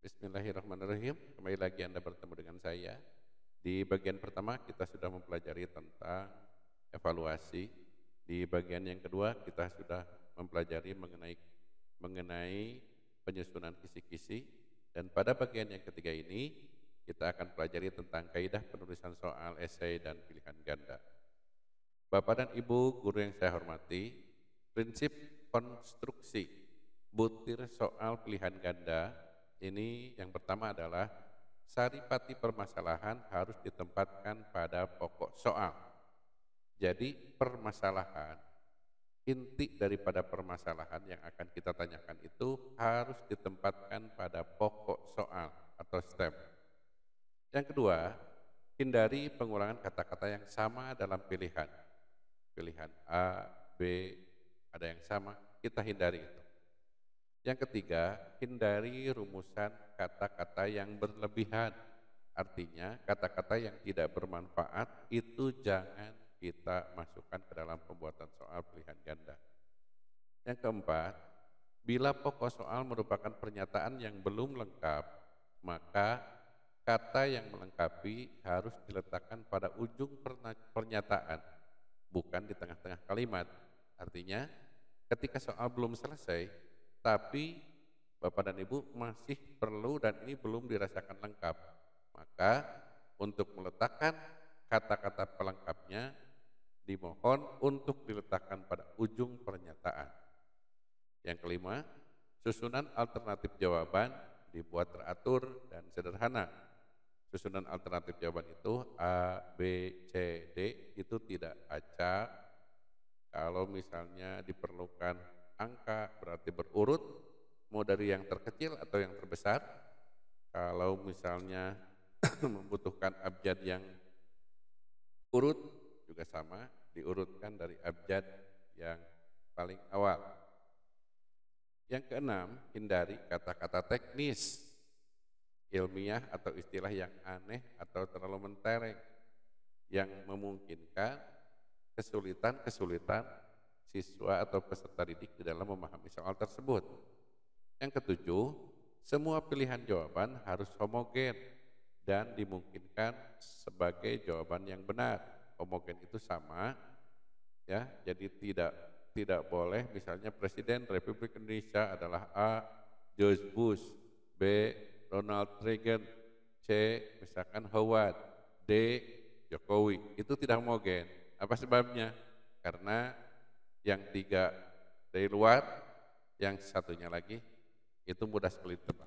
Bismillahirrahmanirrahim. Kembali lagi Anda bertemu dengan saya. Di bagian pertama kita sudah mempelajari tentang evaluasi. Di bagian yang kedua kita sudah mempelajari mengenai penyusunan kisi-kisi. Dan pada bagian yang ketiga ini kita akan pelajari tentang kaidah penulisan soal, esai, dan pilihan ganda. Bapak dan Ibu guru yang saya hormati, prinsip konstruksi butir soal pilihan ganda ini yang pertama adalah saripati permasalahan harus ditempatkan pada pokok soal. Jadi permasalahan, inti daripada permasalahan yang akan kita tanyakan itu harus ditempatkan pada pokok soal atau stem. Yang kedua, hindari pengulangan kata-kata yang sama dalam pilihan. Pilihan A, B, ada yang sama, kita hindari itu. Yang ketiga, hindari rumusan kata-kata yang berlebihan. Artinya, kata-kata yang tidak bermanfaat itu jangan kita masukkan ke dalam pembuatan soal pilihan ganda. Yang keempat, bila pokok soal merupakan pernyataan yang belum lengkap, maka kata yang melengkapi harus diletakkan pada ujung pernyataan, bukan di tengah-tengah kalimat. Artinya, ketika soal belum selesai, tapi Bapak dan Ibu masih perlu dan ini belum dirasakan lengkap, maka untuk meletakkan kata-kata pelengkapnya dimohon untuk diletakkan pada ujung pernyataan. Yang kelima, susunan alternatif jawaban dibuat teratur dan sederhana. Susunan alternatif jawaban itu A, B, C, D itu tidak acak. Kalau misalnya diperlukan angka berarti berurut, mau dari yang terkecil atau yang terbesar. Kalau misalnya membutuhkan abjad yang urut juga sama, diurutkan dari abjad yang paling awal. Yang keenam, hindari kata-kata teknis, ilmiah atau istilah yang aneh atau terlalu mentereng yang memungkinkan kesulitan siswa atau peserta didik di dalam memahami soal tersebut. Yang ketujuh, semua pilihan jawaban harus homogen dan dimungkinkan sebagai jawaban yang benar. Homogen itu sama, ya. Jadi tidak boleh misalnya Presiden Republik Indonesia adalah A. George Bush, B. Ronald Reagan, C. misalkan Howard, D. Jokowi. Itu tidak homogen. Apa sebabnya? Karena yang tiga dari luar, yang satunya lagi itu mudah sekali ditebak.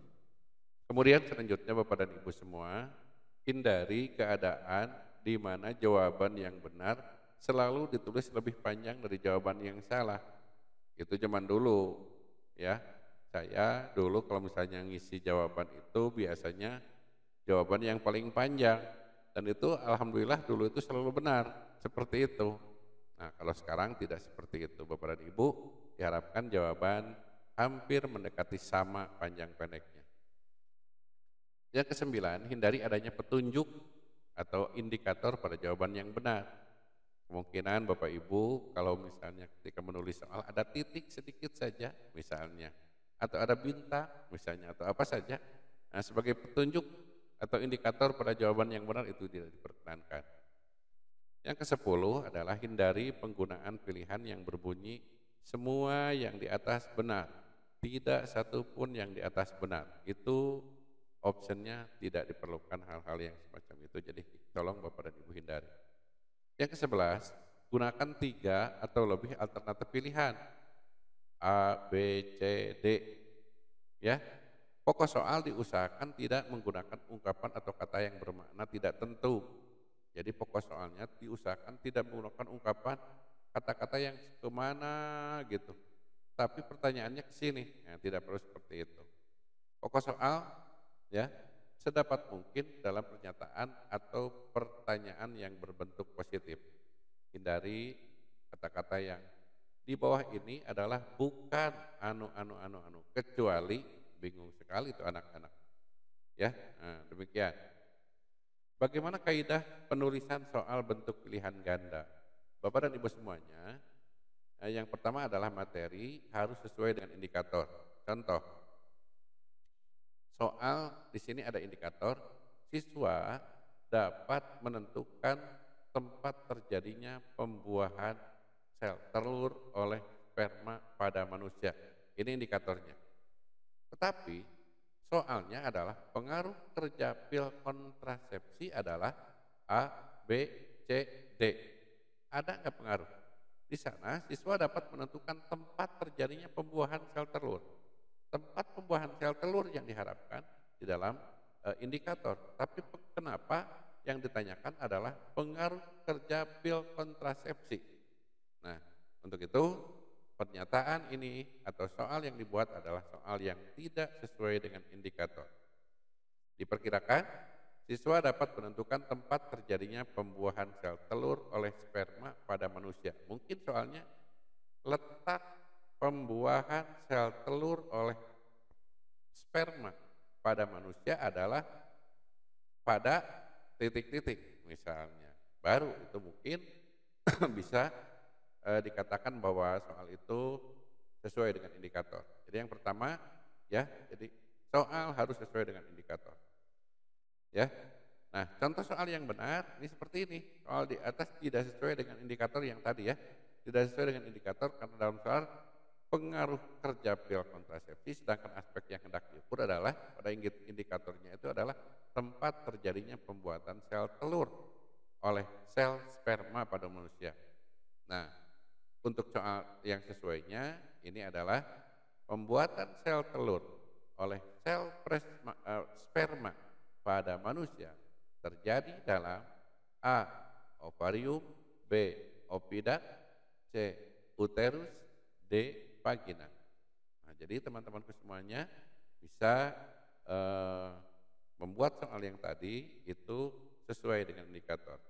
Kemudian selanjutnya Bapak dan Ibu semua, hindari keadaan di mana jawaban yang benar selalu ditulis lebih panjang dari jawaban yang salah. Itu zaman dulu, ya. Saya dulu kalau misalnya ngisi jawaban itu biasanya jawaban yang paling panjang dan itu alhamdulillah dulu itu selalu benar, seperti itu. Nah, kalau sekarang tidak seperti itu Bapak dan Ibu, diharapkan jawaban hampir mendekati sama panjang pendeknya. Yang kesembilan, hindari adanya petunjuk atau indikator pada jawaban yang benar. Kemungkinan Bapak Ibu kalau misalnya ketika menulis soal ada titik sedikit saja misalnya, atau ada bintang misalnya, atau apa saja, nah, sebagai petunjuk atau indikator pada jawaban yang benar itu tidak diperkenankan. Yang ke-10 adalah hindari penggunaan pilihan yang berbunyi semua yang di atas benar, tidak satupun yang di atas benar. Itu optionnya tidak diperlukan hal-hal yang semacam itu, jadi tolong Bapak dan Ibu hindari. Yang ke-11, gunakan 3 atau lebih alternatif pilihan A, B, C, D. Ya, pokok soal diusahakan tidak menggunakan ungkapan atau kata yang bermakna tidak tentu. Jadi pokok soalnya diusahakan tidak menggunakan ungkapan kata-kata yang kemana gitu. Tapi pertanyaannya ke sini, nah, tidak perlu seperti itu. Pokok soal ya sedapat mungkin dalam pernyataan atau pertanyaan yang berbentuk positif. Hindari kata-kata yang di bawah ini adalah bukan anu, kecuali bingung sekali itu anak-anak. Ya, nah, demikian. Bagaimana kaidah penulisan soal bentuk pilihan ganda? Bapak dan Ibu semuanya, yang pertama adalah materi harus sesuai dengan indikator. Contoh, soal di sini ada indikator siswa dapat menentukan tempat terjadinya pembuahan sel telur oleh sperma pada manusia. Ini indikatornya. Tetapi soalnya adalah pengaruh kerja pil kontrasepsi adalah A, B, C, D. Ada nggak pengaruh? Di sana siswa dapat menentukan tempat terjadinya pembuahan sel telur. Tempat pembuahan sel telur yang diharapkan di dalam indikator. Tapi kenapa yang ditanyakan adalah pengaruh kerja pil kontrasepsi. Nah, untuk itu pernyataan ini atau soal yang dibuat adalah soal yang tidak sesuai dengan indikator. Diperkirakan siswa dapat menentukan tempat terjadinya pembuahan sel telur oleh sperma pada manusia. Mungkin soalnya letak pembuahan sel telur oleh sperma pada manusia adalah pada titik-titik misalnya. Baru itu mungkin bisa dikatakan bahwa soal itu sesuai dengan indikator. Jadi yang pertama ya, jadi soal harus sesuai dengan indikator. Ya. Nah, contoh soal yang benar ini seperti ini. Soal di atas tidak sesuai dengan indikator yang tadi ya. Tidak sesuai dengan indikator karena dalam soal pengaruh kerja pil kontrasepsi, sedangkan aspek yang hendak diukur adalah pada indikatornya itu adalah tempat terjadinya pembuatan sel telur oleh sel sperma pada manusia. Nah, untuk soal yang sesuainya ini adalah pembuatan sel telur oleh sel sperma pada manusia terjadi dalam A. ovarium, B. opida, C. uterus, D. vagina. Nah, jadi teman-temanku semuanya bisa membuat soal yang tadi itu sesuai dengan indikator.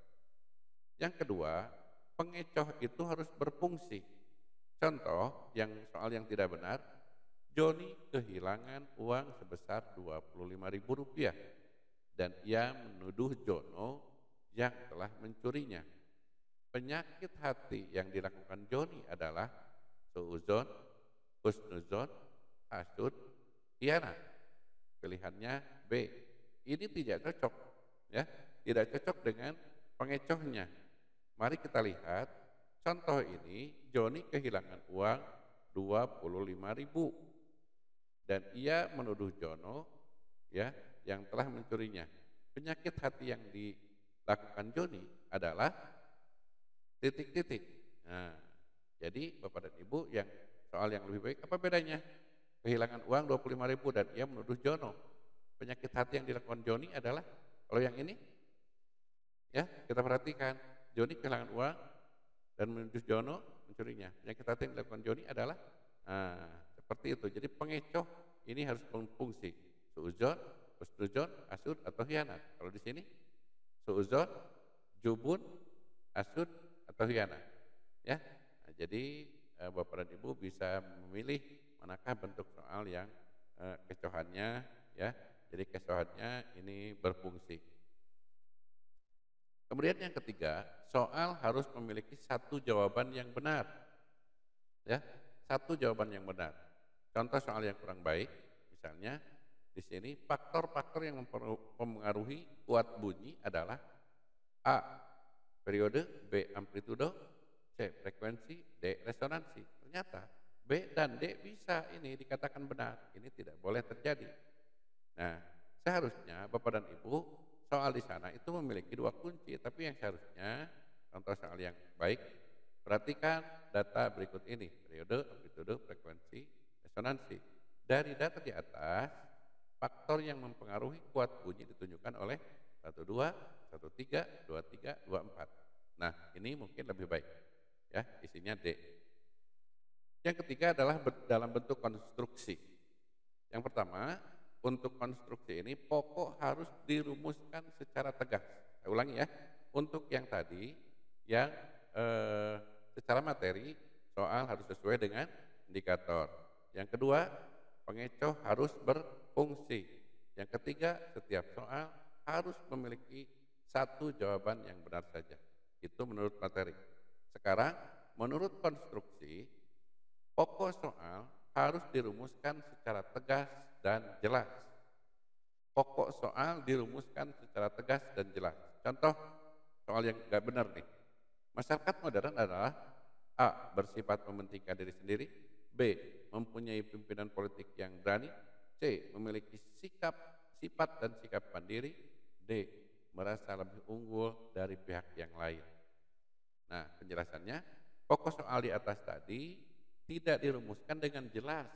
Yang kedua, pengecoh itu harus berfungsi. Contoh yang soal yang tidak benar, Joni kehilangan uang sebesar Rp25.000 dan ia menuduh Jono yang telah mencurinya. Penyakit hati yang dilakukan Joni adalah suuzon, husnuzon, hasud, khianat. Pilihannya B. Ini tidak cocok, ya, tidak cocok dengan pengecohnya. Mari kita lihat contoh ini. Joni kehilangan uang 25.000 dan ia menuduh Jono ya yang telah mencurinya. Penyakit hati yang dilakukan Joni adalah titik-titik. Nah, jadi Bapak dan Ibu yang soal yang lebih baik apa bedanya? Kehilangan uang 25.000 dan ia menuduh Jono. Penyakit hati yang dilakukan Joni adalah kalau yang ini ya kita perhatikan, Joni kehilangan uang dan menuduh Jono mencurinya. Penyakit hati yang dilakukan Joni adalah seperti itu. Jadi pengecoh ini harus berfungsi. Suuzon, husnuzon, hasud atau khianat. Kalau di sini suuzon, jubun, hasud atau khianat. Ya. Nah, jadi Bapak dan Ibu bisa memilih manakah bentuk soal yang kecohannya ya. Jadi kecohannya ini berfungsi. Kemudian yang ketiga, soal harus memiliki satu jawaban yang benar. Ya, satu jawaban yang benar. Contoh soal yang kurang baik, misalnya di sini faktor-faktor yang mempengaruhi kuat bunyi adalah A. periode, B. amplitudo, C. frekuensi, D. resonansi. Ternyata B dan D bisa ini dikatakan benar. Ini tidak boleh terjadi. Nah, seharusnya Bapak dan Ibu soal di sana itu memiliki dua kunci, tapi yang seharusnya contoh soal yang baik, perhatikan data berikut ini, periode, amplitudo, frekuensi, resonansi. Dari data di atas, faktor yang mempengaruhi kuat bunyi ditunjukkan oleh 12, 13, 23, 24. Nah, ini mungkin lebih baik. Ya, isinya D. Yang ketiga adalah dalam bentuk konstruksi. Yang pertama, untuk konstruksi ini pokok harus dirumuskan secara tegas. Saya ulangi ya, untuk yang tadi yang secara materi soal harus sesuai dengan indikator. Yang kedua, pengecoh harus berfungsi. Yang ketiga, setiap soal harus memiliki satu jawaban yang benar saja. Itu menurut materi. Sekarang, menurut konstruksi, pokok soal harus dirumuskan secara tegas dan jelas. pokok soal dirumuskan secara tegas dan jelas. Contoh soal yang nggak benar nih. Masyarakat modern adalah A. Bersifat mementingkan diri sendiri. B. Mempunyai pimpinan politik yang berani. C. Memiliki sifat dan sikap mandiri. D. Merasa lebih unggul dari pihak yang lain. Nah, penjelasannya, pokok soal di atas tadi tidak dirumuskan dengan jelas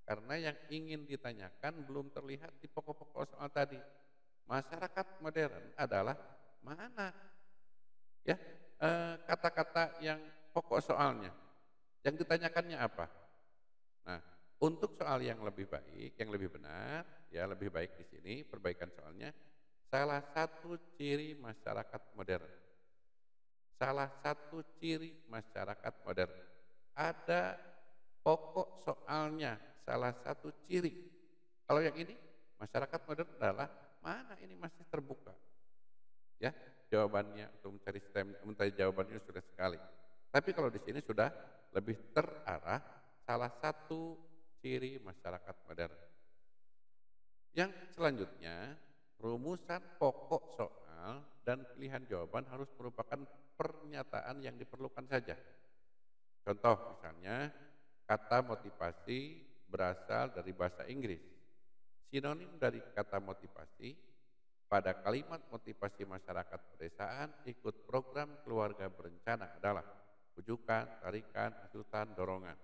karena yang ingin ditanyakan belum terlihat di pokok-pokok soal tadi. Masyarakat modern adalah mana ya kata-kata yang pokok soalnya, yang ditanyakannya apa. Nah, untuk soal yang lebih baik, yang lebih benar, ya lebih baik di sini perbaikan soalnya, salah satu ciri masyarakat modern. Salah satu ciri masyarakat modern. Ada pokok soalnya, salah satu ciri. Kalau yang ini, masyarakat modern adalah mana ini masih terbuka. Ya, jawabannya untuk mencari jawabannya sudah sekali. Tapi kalau di sini sudah lebih terarah salah satu ciri masyarakat modern. Yang selanjutnya, rumusan pokok soal dan pilihan jawaban harus merupakan pernyataan yang diperlukan saja. Contoh misalnya, kata motivasi berasal dari bahasa Inggris. Sinonim dari kata motivasi pada kalimat motivasi masyarakat pedesaan ikut program keluarga berencana adalah rujukan, tarikan, hasutan, dorongan.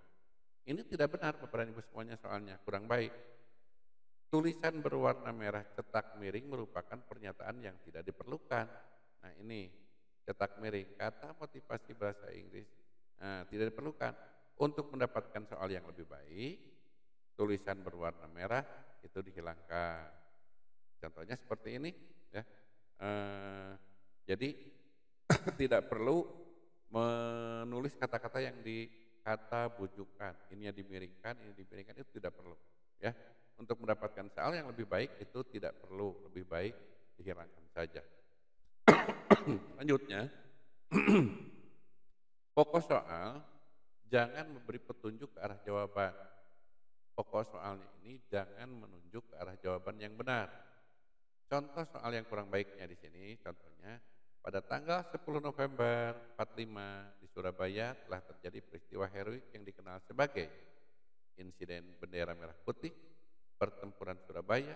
Ini tidak benar Bapak dan Ibu semuanya soalnya, kurang baik. Tulisan berwarna merah cetak miring merupakan pernyataan yang tidak diperlukan. Nah ini, cetak miring, kata motivasi bahasa Inggris tidak diperlukan. Untuk mendapatkan soal yang lebih baik, tulisan berwarna merah itu dihilangkan. Contohnya seperti ini, ya. Jadi tidak perlu menulis kata-kata yang di kata bujukan, ini yang dimiringkan, itu tidak perlu, ya. Untuk mendapatkan soal yang lebih baik itu tidak perlu, lebih baik dihilangkan saja. Lanjutnya, pokok soal jangan memberi petunjuk ke arah jawaban. Pokok soalnya ini jangan menunjuk ke arah jawaban yang benar. Contoh soal yang kurang baiknya di sini, contohnya pada tanggal 10 November 45 di Surabaya telah terjadi peristiwa heroik yang dikenal sebagai insiden bendera merah putih, pertempuran Surabaya,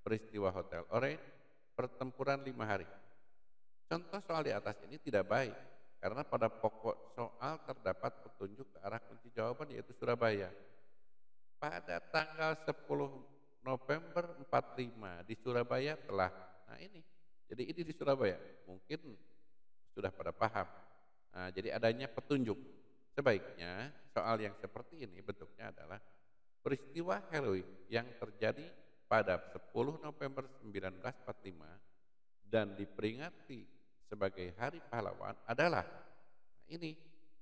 peristiwa Hotel Orange, pertempuran 5 hari. Contoh soal di atas ini tidak baik karena pada pokok soal terdapat petunjuk ke arah kunci jawaban yaitu Surabaya. Pada tanggal 10 November 45 di Surabaya telah, nah ini, jadi ini di Surabaya, mungkin sudah pada paham. Nah, jadi adanya petunjuk. Sebaiknya soal yang seperti ini bentuknya adalah peristiwa heroik yang terjadi pada 10 November 1945 dan diperingati sebagai Hari Pahlawan adalah, nah ini,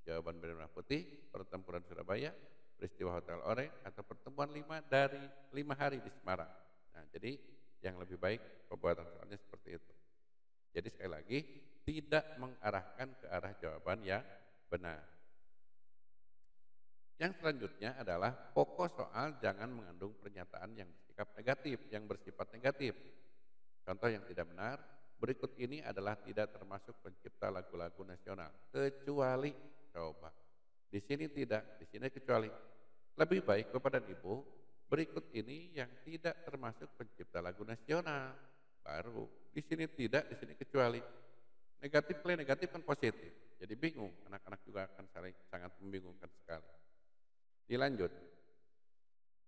jawaban bendera putih, pertempuran Surabaya, peristiwa Hotel Orange, atau pertemuan 5 dari 5 hari di Semarang. Nah, jadi yang lebih baik pembuatan soalnya seperti itu. Jadi sekali lagi, tidak mengarahkan ke arah jawaban yang benar. Yang selanjutnya adalah pokok soal jangan mengandung pernyataan yang bersifat negatif. Contoh yang tidak benar, berikut ini adalah tidak termasuk pencipta lagu-lagu nasional, kecuali, coba. Di sini tidak, di sini kecuali. Lebih baik Bapak dan Ibu, berikut ini yang tidak termasuk pencipta lagu nasional. Baru, di sini tidak, di sini kecuali. Negatif play negatif kan positif. Jadi bingung, anak-anak juga akan sangat membingungkan sekali. Dilanjut.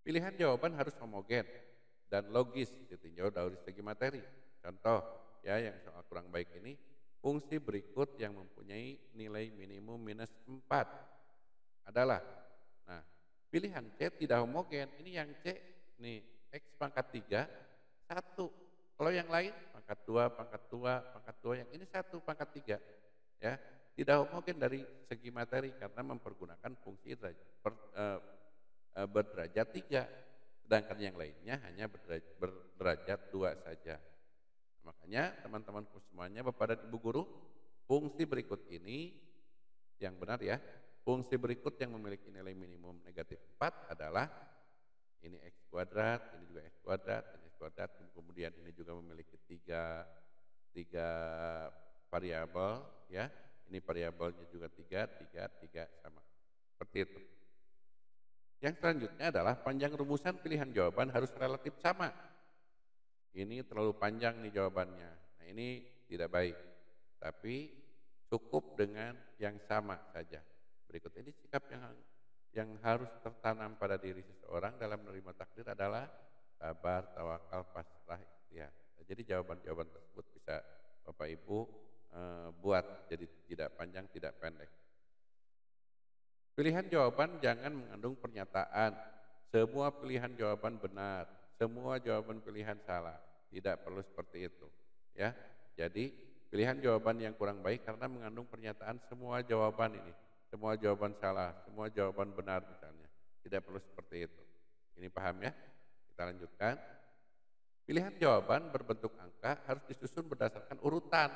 Pilihan jawaban harus homogen dan logis ditinjau dari segi materi. Contoh, ya yang soal kurang baik ini, fungsi berikut yang mempunyai nilai minimum minus 4 adalah, nah, pilihan C tidak homogen. Ini yang C, nih, X pangkat 3, 1. Kalau yang lain, pangkat 2, pangkat 2, pangkat 2, yang ini 1, pangkat 3. Ya, tidak homogen dari segi materi karena mempergunakan fungsi berderajat 3. Sedangkan yang lainnya hanya berderajat 2 saja. Makanya teman-temanku semuanya, Bapak dan Ibu guru, fungsi berikut ini yang benar ya. Fungsi berikut yang memiliki nilai minimum negatif 4 adalah ini X kuadrat, ini juga X kuadrat, ini X kodrat, kemudian ini juga memiliki tiga variabel, ya. Ini variabelnya juga tiga sama. Seperti itu. Yang selanjutnya adalah panjang rumusan pilihan jawaban harus relatif sama. Ini terlalu panjang nih jawabannya. Nah, ini tidak baik. Tapi cukup dengan yang sama saja. Berikut ini sikap yang harus tertanam pada diri seseorang dalam menerima takdir adalah sabar, tawakal, pasrah, ikhtiar. Nah, jadi jawaban-jawaban tersebut bisa Bapak Ibu buat jadi tidak panjang, tidak pendek. Pilihan jawaban jangan mengandung pernyataan semua pilihan jawaban benar, semua jawaban pilihan salah. Tidak perlu seperti itu, ya. Jadi pilihan jawaban yang kurang baik karena mengandung pernyataan semua jawaban ini, semua jawaban salah, semua jawaban benar misalnya. Tidak perlu seperti itu. Ini paham ya? Kita lanjutkan. Pilihan jawaban berbentuk angka harus disusun berdasarkan urutan.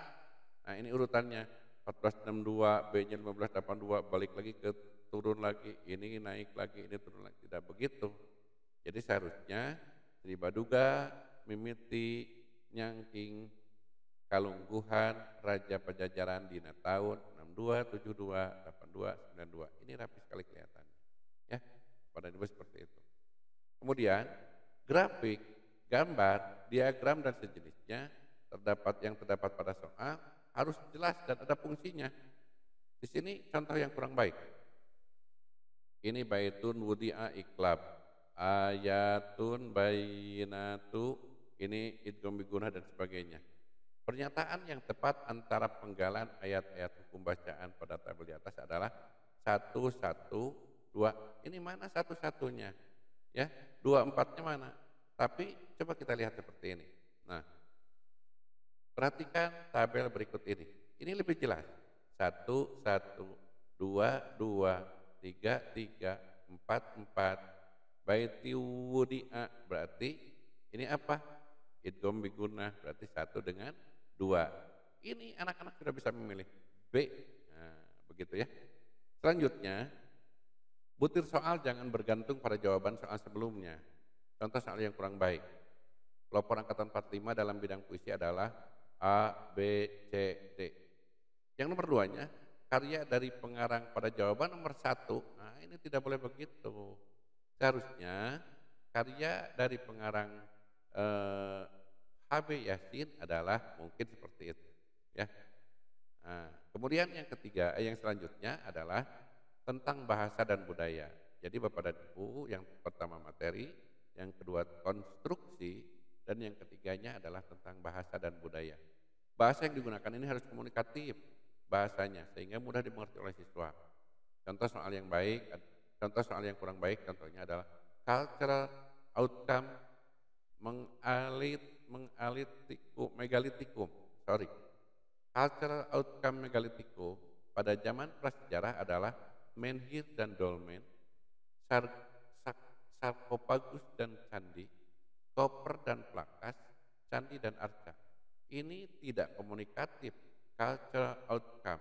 Nah, ini urutannya 1462, B-nya 1582, balik lagi ke turun lagi, ini naik lagi, ini turun lagi. Tidak begitu. Jadi seharusnya Sri Baduga, Mimiti, Nyangking, Kalungguhan, Raja Pajajaran, Dina tahun 62, 72, 82, 92. Ini rapi sekali kelihatannya. Ya, pada Ibu seperti itu. Kemudian grafik, gambar, diagram dan sejenisnya terdapat pada soal harus jelas dan ada fungsinya. Di sini contoh yang kurang baik. Ini baitun wudi'a iklab, ayatun bayinatu, ini idgham bigunah dan sebagainya. Pernyataan yang tepat antara penggalan ayat-ayat hukum bacaan pada tabel di atas adalah 1, 1, 2. Ini mana satu-satunya? Ya, 2, 4-nya mana? Tapi coba kita lihat seperti ini. Nah, perhatikan tabel berikut ini. Ini lebih jelas. 1, 1, 2, 2, 3, 3, 4, 4. Baiti wudi'a berarti ini apa? Idgham bigunah berarti 1 dengan 2. Ini anak-anak sudah bisa memilih B. Nah, begitu ya. Selanjutnya, butir soal jangan bergantung pada jawaban soal sebelumnya. Contoh soal yang kurang baik. Pelopor angkatan 45 dalam bidang puisi adalah A, B, C, D. Yang nomor 2-nya, karya dari pengarang pada jawaban nomor 1. Nah, ini tidak boleh begitu. Seharusnya karya dari pengarang HB Yasin adalah mungkin seperti itu, ya. Nah, kemudian yang ketiga, yang selanjutnya adalah tentang bahasa dan budaya. Jadi Bapak dan Ibu, yang pertama materi, yang kedua konstruksi, dan yang ketiganya adalah tentang bahasa dan budaya. Bahasa yang digunakan ini harus komunikatif bahasanya sehingga mudah dimengerti oleh siswa. Contoh soal yang baik, contoh soal yang kurang baik, contohnya adalah cultural outcome megalitikum. Cultural outcome megalitikum pada zaman prasejarah adalah menhir dan dolmen, sarkofagus dan candi, koper dan plakas, candi dan arca. Ini tidak komunikatif. Cultural outcome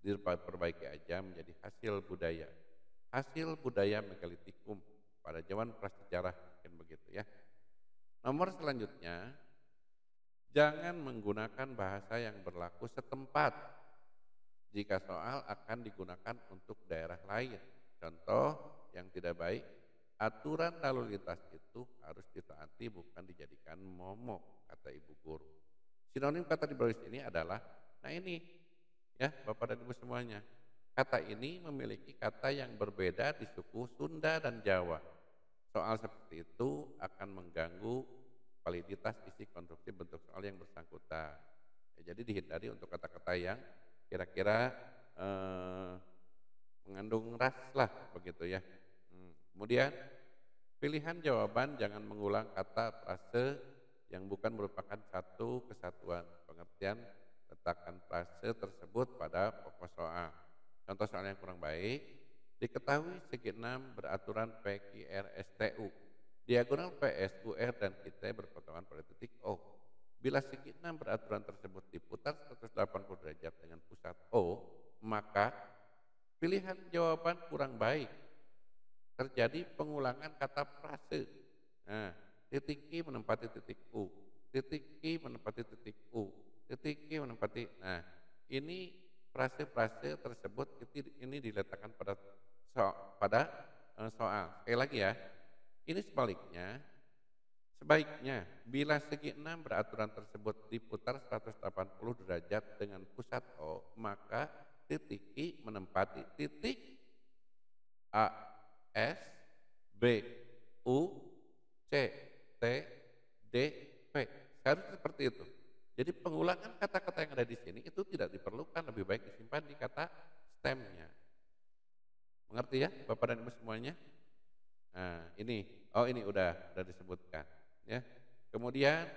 diperbaiki aja menjadi hasil budaya. Hasil budaya megalitikum pada zaman prasejarah, mungkin begitu ya. Nomor selanjutnya, jangan menggunakan bahasa yang berlaku setempat jika soal akan digunakan untuk daerah lain. Contoh yang tidak baik, aturan lalu lintas itu harus ditaati bukan dijadikan momok, kata Ibu Guru. Sinonim kata di bawah ini adalah, nah ini ya Bapak dan Ibu semuanya, kata ini memiliki kata yang berbeda di suku Sunda dan Jawa. Soal seperti itu akan mengganggu validitas isi konstruksi bentuk soal yang bersangkutan. Ya, jadi dihindari untuk kata-kata yang kira-kira mengandung ras lah begitu ya. Kemudian pilihan jawaban jangan mengulang kata frase yang bukan merupakan satu kesatuan. Pengertian letakkan frase tersebut pada pokok soal. Contoh soal yang kurang baik, diketahui segi 6 beraturan PQRSTU. Diagonal PSUR dan kita berpotongan pada titik O. Bila segi 6 beraturan tersebut diputar 180 derajat dengan pusat O, maka pilihan jawaban kurang baik. Terjadi pengulangan kata frase. Nah, titik I menempati titik U, titik I menempati titik U, titik I menempati. Nah, ini frase-frase tersebut ini diletakkan pada soal. Sekali lagi ya, ini sebaiknya bila segi 6 beraturan tersebut diputar 180 derajat dengan pusat O, maka titik I menempati titik A, S, B, U, C, T, D, P. Seharusnya seperti itu. Jadi pengulangan kata-kata yang ada di sini itu tidak diperlukan, lebih baik disimpan di kata stemnya. Mengerti ya Bapak dan Ibu semuanya? Nah, ini udah disebutkan ya. Kemudian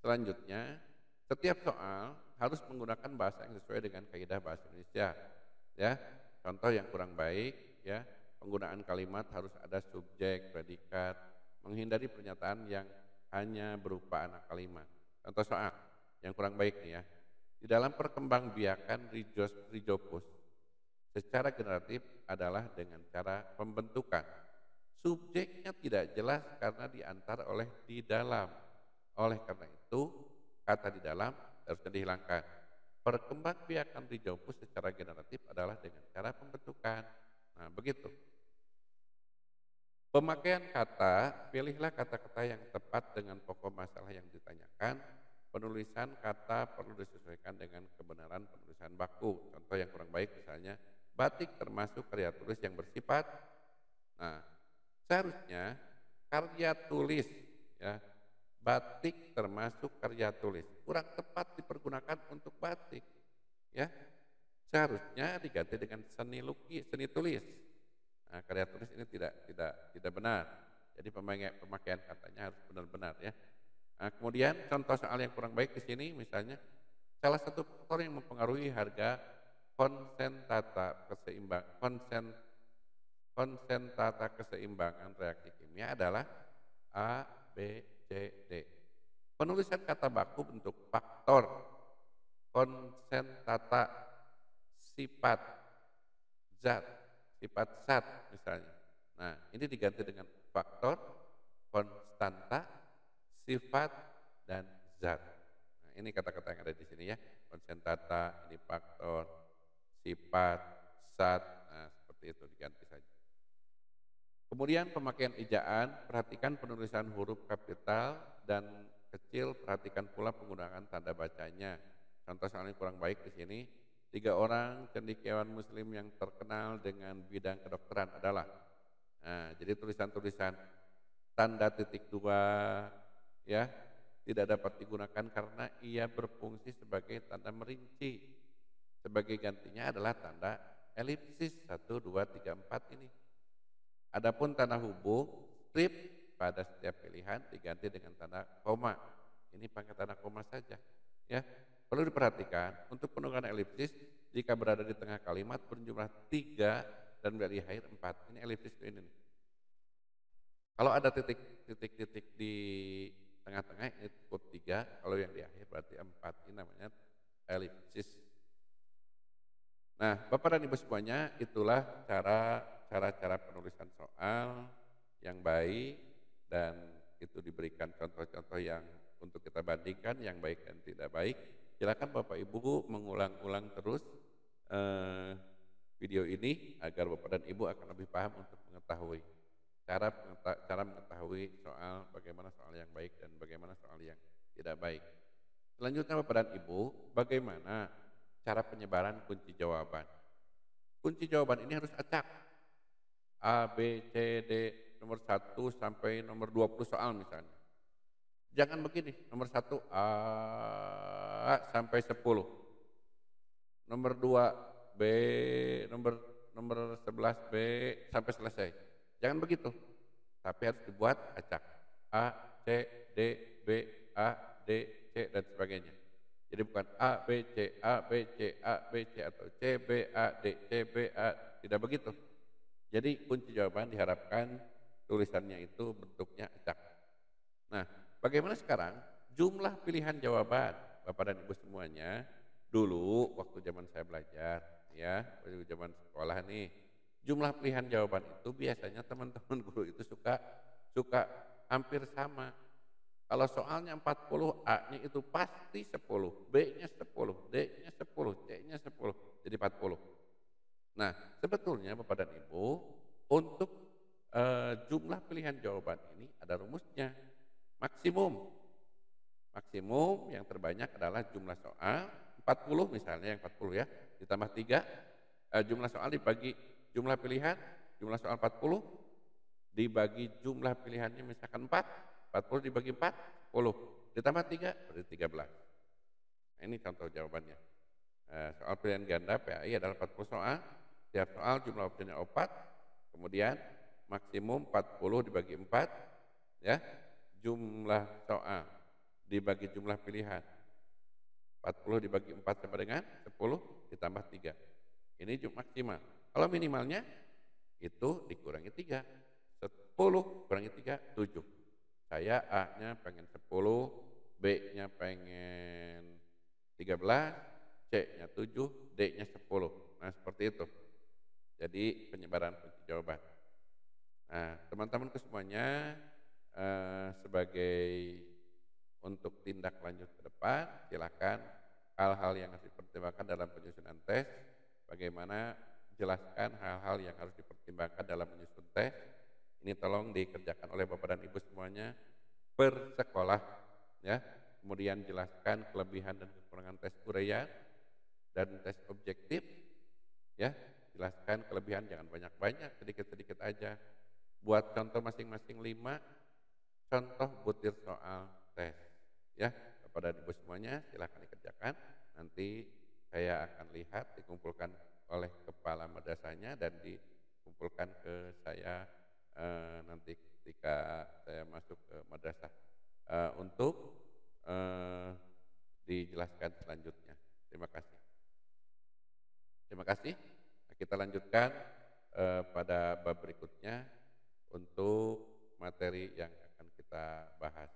selanjutnya setiap soal harus menggunakan bahasa yang sesuai dengan kaidah bahasa Indonesia. Ya. Contoh yang kurang baik ya, penggunaan kalimat harus ada subjek, predikat, menghindari pernyataan yang hanya berupa anak kalimat. Contoh soal yang kurang baik nih ya. Di dalam perkembangbiakan Rhizopus secara generatif adalah dengan cara pembentukan. Subjeknya tidak jelas karena diantar oleh di dalam. Oleh karena itu, kata di dalam harusnya dihilangkan. Perkembangbiakan Rhizopus secara generatif adalah dengan cara pembentukan. Nah, begitu. Pemakaian kata, pilihlah kata-kata yang tepat dengan pokok masalah yang ditanyakan. Penulisan kata perlu disesuaikan dengan kebenaran penulisan baku. Contoh yang kurang baik misalnya, batik termasuk karya tulis yang bersifat. Nah, seharusnya karya tulis ya, batik termasuk karya tulis. Kurang tepat dipergunakan untuk batik ya. Seharusnya diganti dengan seni tulis. Nah, karya tulis ini tidak benar. Jadi pemakaian katanya harus benar-benar ya. Nah, kemudian contoh soal yang kurang baik di sini misalnya salah satu faktor yang mempengaruhi harga konsentata keseimbangan reaksi kimia adalah A, B, C, D. Penulisan kata baku bentuk faktor konsentata sifat zat misalnya. Nah, ini diganti dengan faktor konstanta sifat dan zat. Nah, ini kata-kata yang ada di sini ya. Konsentata, ini faktor, sifat, zat. Nah, seperti itu diganti saja. Kemudian pemakaian ejaan, perhatikan penulisan huruf kapital dan kecil, perhatikan pula penggunaan tanda bacanya. Contoh soalnya kurang baik di sini, 3 orang cendekiawan muslim yang terkenal dengan bidang kedokteran adalah. Nah, jadi tulisan-tulisan tanda titik 2 ya tidak dapat digunakan karena ia berfungsi sebagai tanda merinci. Sebagai gantinya adalah tanda elipsis 1, 2, 3, 4 ini. Adapun tanda hubung strip pada setiap pilihan diganti dengan tanda koma. Ini pakai tanda koma saja ya. Perlu diperhatikan untuk penulisan elipsis jika berada di tengah kalimat berjumlah 3 dan di akhir 4. Ini elipsis ini nih. Kalau ada titik-titik di tengah-tengah ini kode 3, kalau yang di akhir berarti 4. Ini namanya elipsis. Nah, Bapak dan Ibu semuanya, itulah cara penulisan soal yang baik dan itu diberikan contoh-contoh yang untuk kita bandingkan yang baik dan tidak baik. Silakan Bapak Ibu mengulang-ulang terus video ini agar Bapak dan Ibu akan lebih paham untuk mengetahui cara mengetahui soal bagaimana soal yang baik dan bagaimana soal yang tidak baik. Selanjutnya Bapak dan Ibu, bagaimana cara penyebaran kunci jawaban? Kunci jawaban ini harus acak. A, B, C, D, nomor 1 sampai nomor 20 soal misalnya. Jangan begini, nomor 1 A sampai 10. Nomor 2 B, nomor 11 B sampai selesai. Jangan begitu. Tapi harus dibuat acak. A, C, D, B, A, D, C dan sebagainya. Jadi bukan A, B, C, A, B, C, A, B, C atau C, B, A, D, C, B, A, tidak begitu. Jadi kunci jawaban diharapkan tulisannya itu bentuknya acak. Nah, bagaimana sekarang jumlah pilihan jawaban Bapak dan Ibu semuanya? Dulu waktu zaman saya belajar ya, waktu zaman sekolah nih, jumlah pilihan jawaban itu biasanya teman-teman guru itu suka hampir sama. Kalau soalnya 40, A-nya itu pasti 10, B-nya 10, D-nya 10, C-nya 10, jadi 40. Nah, sebetulnya Bapak dan Ibu, untuk jumlah pilihan jawaban ini ada rumusnya. Maksimum. Maksimum yang terbanyak adalah jumlah soal 40 misalnya, yang 40 ya, ditambah 3, jumlah soal dibagi jumlah pilihan, jumlah soal 40 dibagi jumlah pilihannya misalkan 4, 40 dibagi 4, 10, ditambah 3 berarti 13. Nah, ini contoh jawabannya. Soal pilihan ganda PAI adalah 40 soal, setiap soal jumlah opsinya 4, kemudian maksimum 40 dibagi 4, ya, jumlah soal dibagi jumlah pilihan, 40 dibagi 4 sama dengan 10 ditambah 3. Ini maksimal. Kalau minimalnya itu dikurangi 3. 10 kurangi 3, 7. Saya A-nya pengen 10, B-nya pengen 13, C-nya 7, D-nya 10. Nah, seperti itu. Jadi penyebaran kunci jawaban. Nah, teman-temanku semuanya, sebagai untuk tindak lanjut ke depan, silakan hal-hal yang harus dipertimbangkan dalam penyusunan tes, bagaimana jelaskan hal-hal yang harus dipertimbangkan dalam menyusun tes. Ini tolong dikerjakan oleh Bapak dan Ibu semuanya per sekolah, ya. Kemudian jelaskan kelebihan dan kekurangan tes uraian dan tes objektif, ya. Jelaskan kelebihan, jangan banyak-banyak, sedikit-sedikit aja. Buat contoh masing-masing 5 contoh butir soal tes, ya. Bapak dan Ibu semuanya silahkan dikerjakan. Nanti saya akan lihat dikumpulkan oleh kepala madrasahnya dan dikumpulkan ke saya nanti ketika saya masuk ke madrasah untuk dijelaskan selanjutnya. Terima kasih. Terima kasih. Nah, kita lanjutkan pada bab berikutnya untuk materi yang akan kita bahas.